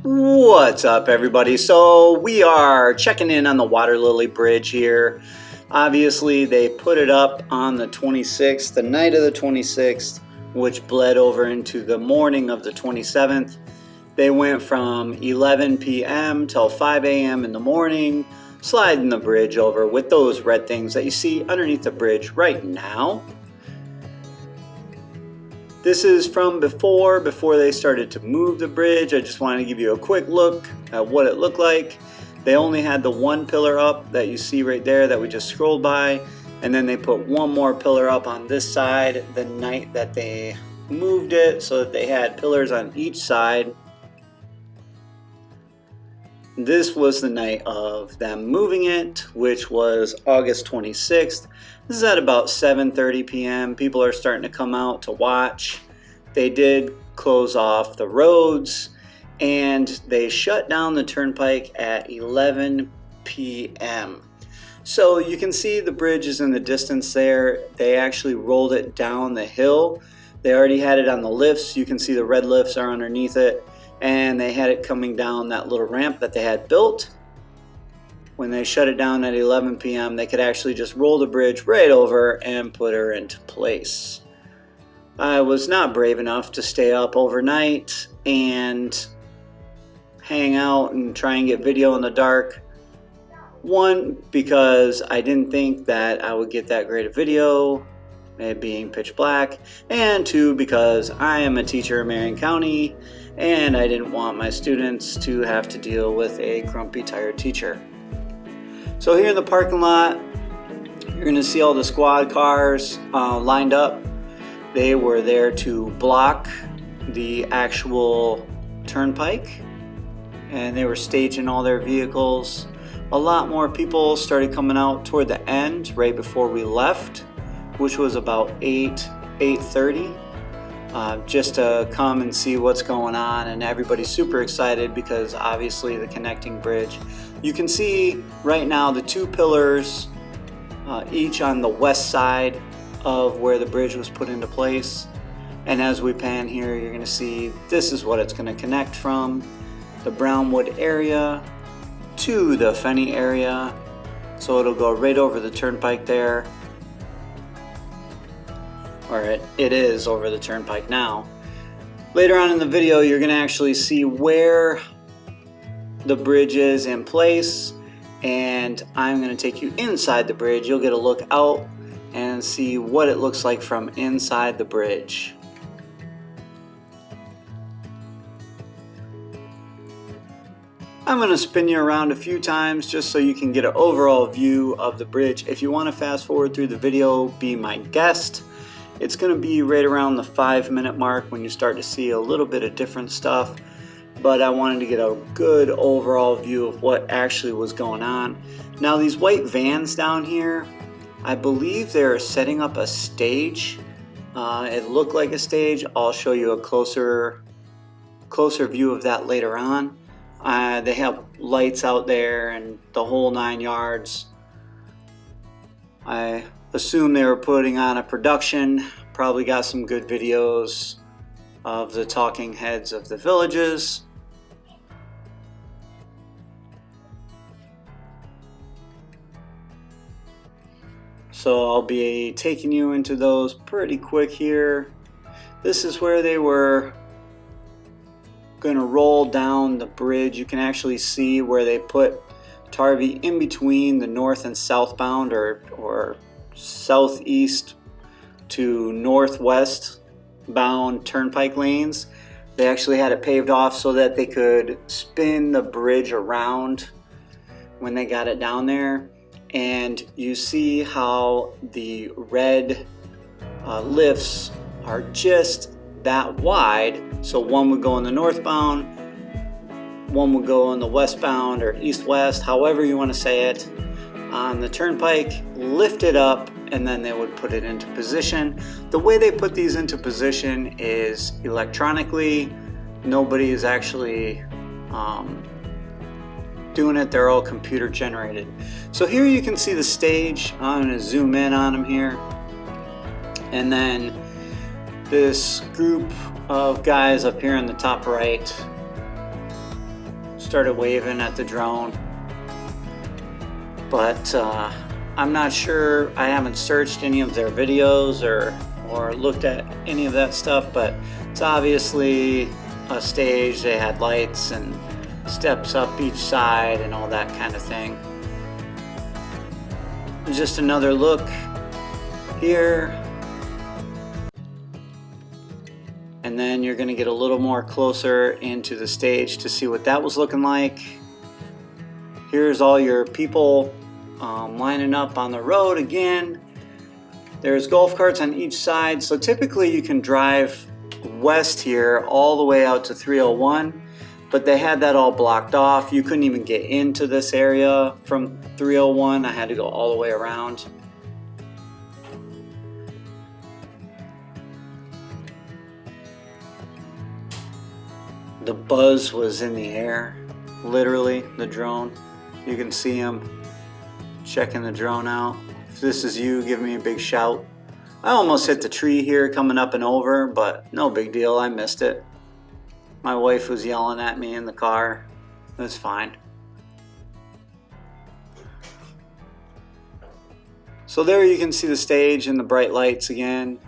What's up, everybody? So we are checking in on the Water Lily Bridge here. Obviously, they put it up on the 26th, the night of the 26th, which bled over into the morning of the 27th. They went from 11 p.m. till 5 a.m. in the morning, sliding the bridge over with those red things that you see underneath the bridge right now. This is from before they started to move the bridge. I just wanted to give you a quick look at what it looked like. They only had the one pillar up that you see right there that we just scrolled by, and then they put one more pillar up on this side the night that they moved it, so that they had pillars on each side. This was the night of them moving it, which was August 26th. This is at about 7:30 p.m. People are starting to come out to watch. They did close off the roads and they shut down the turnpike at 11 p.m. So you can see the bridge is in the distance there. They actually rolled it down the hill. They already had it on the lifts. You can see the red lifts are underneath it, and they had it coming down that little ramp that they had built. When they shut it down at 11 p.m., they could actually just roll the bridge right over and put her into place. I was not brave enough to stay up overnight and hang out and try and get video in the dark. One, because I didn't think that I would get that great a video, it being pitch black, and two, because I am a teacher in Marion County and I didn't want my students to have to deal with a grumpy, tired teacher. So here in the parking lot, you're going to see all the squad cars lined up. They were there to block the actual turnpike, and they were staging all their vehicles. A lot more people started coming out toward the end, right before we left, which was about 8:30, just to come and see what's going on. And everybody's super excited because obviously the connecting bridge. You can see right now the two pillars, each on the west side of where the bridge was put into place. And as we pan here, you're going to see this is what it's going to connect from: the Brownwood area to the Fenny area. So it'll go right over the turnpike there. Or it is over the turnpike now. Later on in the video, you're going to actually see where the bridge is in place, and I'm going to take you inside the bridge. You'll get a look out and see what it looks like from inside the bridge. I'm going to spin you around a few times just so you can get an overall view of the bridge. If you want to fast forward through the video, be my guest. It's going to be right around the 5-minute mark when you start to see a little bit of different stuff, but I wanted to get a good overall view of what actually was going on. Now these white vans down here, I believe they're setting up a stage. It looked like a stage. I'll show you a closer view of that later on. They have lights out there and the whole 9 yards. I assume they were putting on a production, probably got some good videos of the talking heads of the villages. So I'll be taking you into those pretty quick here. This is where they were going to roll down the bridge. You can actually see where they put Tarvey in between the north and southbound, or southeast to northwest bound turnpike lanes. They actually had it paved off so that they could spin the bridge around when they got it down there. And you see how the red lifts are just that wide. So one would go in the northbound, one would go in the westbound or east-west, however you want to say it, on the turnpike, lift it up, and then they would put it into position. The way they put these into position is electronically. Nobody is actually doing it. They're all computer generated. So here you can see the stage. I'm going to zoom in on them here. And then this group of guys up here in the top right started waving at the drone. But I'm not sure, I haven't searched any of their videos or looked at any of that stuff, but it's obviously a stage. They had lights and steps up each side and all that kind of thing. Just another look here. And then you're going to get a little more closer into the stage to see what that was looking like. Here's all your people lining up on the road again. There's golf carts on each side, so typically you can drive west here all the way out to 301, but they had that all blocked off. You couldn't even get into this area from 301. I had to go all the way around. The buzz was in the air, literally, the drone. You can see him checking the drone out. If this is you, give me a big shout. I almost hit the tree here coming up and over, but no big deal, I missed it. My wife was yelling at me in the car. It's fine. So there you can see the stage and the bright lights again.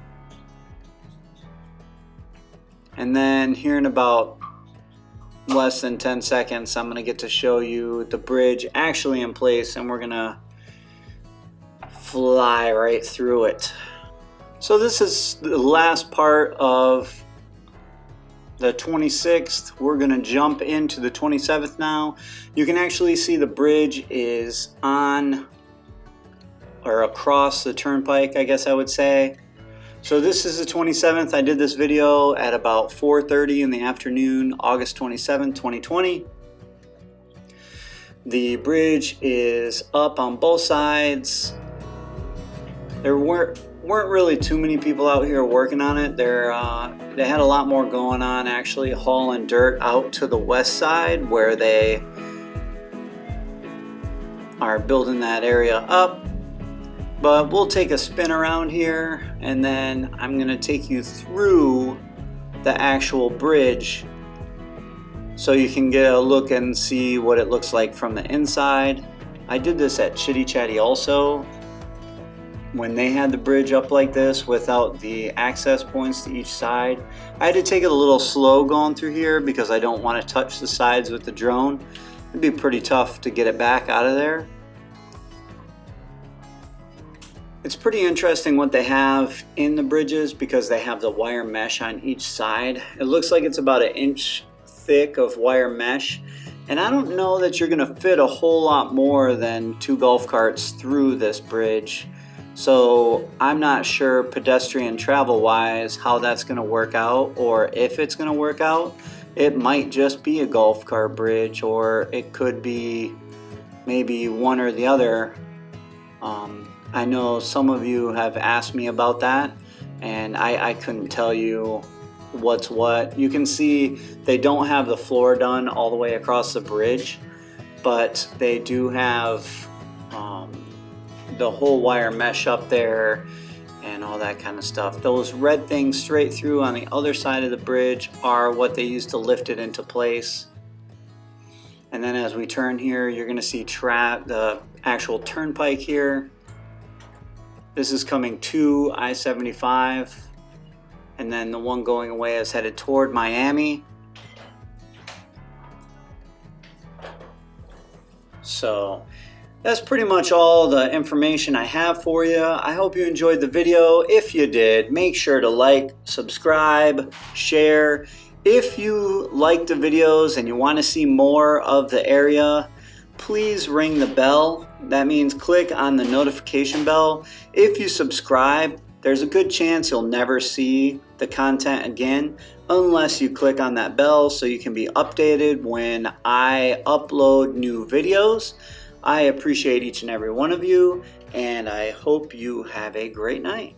And then here in about less than 10 seconds, I'm going to get to show you the bridge actually in place, and we're going to fly right through it. So this is the last part of the 26th. We're going to jump into the 27th now. You can actually see the bridge is on or across the turnpike, I guess I would say. So this is the 27th. I did this video at about 4:30 in the afternoon, August 27, 2020. The bridge is up on both sides. There weren't really too many people out here working on it. They had a lot more going on, actually hauling dirt out to the west side where they are building that area up. But we'll take a spin around here, and then I'm going to take you through the actual bridge so you can get a look and see what it looks like from the inside. I did this at Chitty Chatty also, when they had the bridge up like this without the access points to each side. I had to take it a little slow going through here because I don't want to touch the sides with the drone. It'd be pretty tough to get it back out of there. It's pretty interesting what they have in the bridges because they have the wire mesh on each side. It looks like it's about 1 inch thick of wire mesh, and I don't know that you're gonna fit a whole lot more than 2 golf carts through this bridge. So I'm not sure pedestrian travel wise how that's gonna work out, or if it's gonna work out. It might just be a golf cart bridge, or it could be maybe one or the other. I know some of you have asked me about that, and I couldn't tell you what's what. You can see they don't have the floor done all the way across the bridge, but they do have the whole wire mesh up there and all that kind of stuff. Those red things straight through on the other side of the bridge are what they use to lift it into place. And then as we turn here, you're going to see the actual turnpike here. This is coming to I-75, and then the one going away is headed toward Miami. So that's pretty much all the information I have for you. I hope you enjoyed the video. If you did, make sure to like, subscribe, share. If you like the videos and you want to see more of the area, please ring the bell. That means click on the notification bell. If you subscribe, there's a good chance you'll never see the content again unless you click on that bell so you can be updated when I upload new videos. I appreciate each and every one of you, and I hope you have a great night.